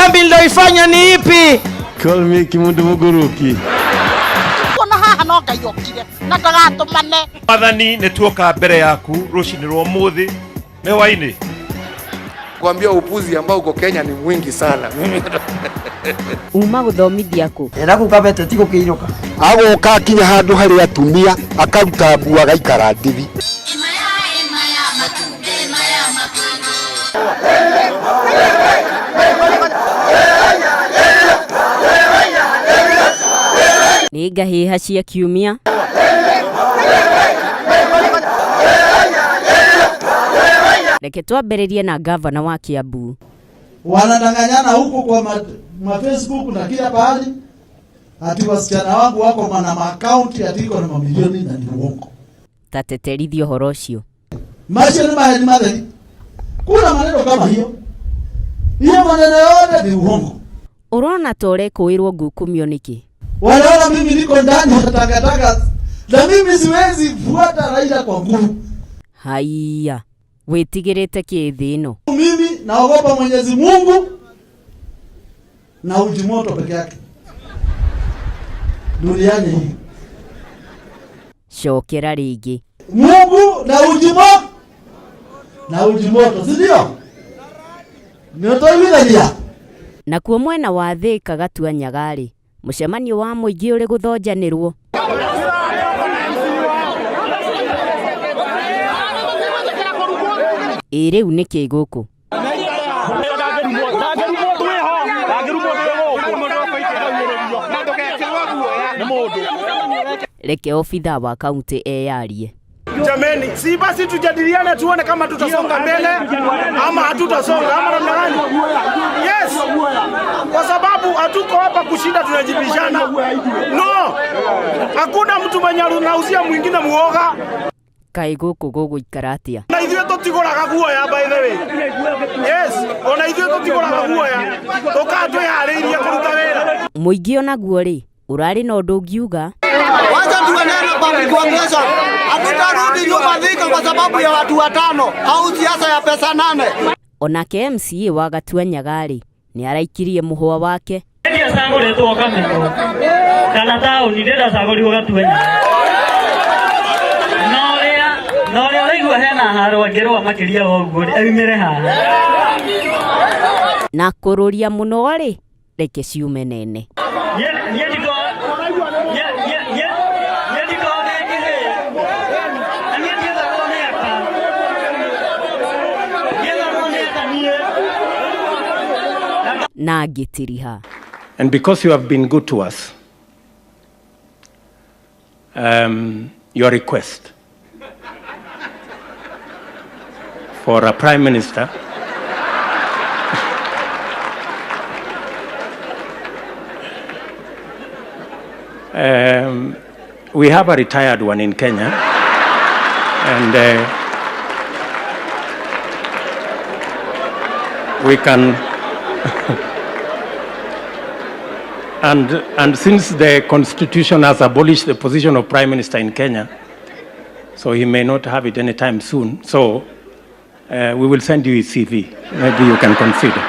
Dhambi niliyoifanya ni ipi? Call me Kimundu Muguruki. Kuna haha no ngayokire na ndagatumane. Mathani nituoka mbere yaku rucini rwa muthi mewaini. Kuambia upuzi ambao uko Kenya ni mwingi sana. Uma guthomithia ku. Era kukabete tiko kiiroka. Agoka kinya handu hari atumia akaruta mbuga gaikara ndithi. Ni ngahiha cia kiumia. Reke twambĩrĩrie na gavana wa Kiambu. Wanadanganyana huko kwa Facebook na kila pahali. Ati wasichana wangu wako na account ati iko na mamilioni na ni uongo. Tateterithio horo ũcio. Maisha ni mahali madhari. Kuna maneno kama hiyo. Hiyo maneno yote ni uongo. Urona tore kuirwo ngukumio niki. Wanaona mimi niko ndani watakataka. Na mimi siwezi fuata Raila kwa nguvu. Haiya. Witigirite kithi ino. Mimi naogopa Mwenyezi Mungu na uji moto peke yake. Duniani hii. Shokera ringi. Mungu na uji moto, si ndio? Nitoimithagia. Na kuo mwena wa Thika gatua Nyagari, mucemanio wa muingi uri guthonjanirwo. Riu niki guku. Reke ofitha wa kaunti eyarie. Jameni, si basi tujadiliane tuone kama tutasonga mbele ama hatutasonga ama namna gani? Yes. Kwa sababu hatuko hapa kushinda tunajibishana. No. Hakuna mtu mwenye anauzia mwingine muoga. Kai guku guguikaratia. Na ithuĩ tũtigũraga guoya by the way. Yes, ona ithuĩ tũtigũraga guoya. Tũkatwĩharĩirie kũruta wĩra. Muingi onaguo ri, urari na ũndũ ũngiuga. Wacha tuendelee public organization. Hatutarudi nyuma Thika kwa sababu ya watu watano au siasa ya pesa 8. Onake MCA wa gatua Nyagari ni araikirie muhwa wake. Ndia sagoretwo kameno. Kana tauni ndenda sagorirwo gatua Nyagari. No uraigua hena haro angĩrũa makĩria wa ũguo aumĩre haha. Na kũrũria mũno ri, reke ciume nene. Na gitiriha. And because you have been good to us, your request for a prime minister we have a retired one in Kenya, and we can and since the constitution has abolished the position of prime minister in Kenya, so he may not have it anytime soon, so we will send you his CV. Maybe you can consider.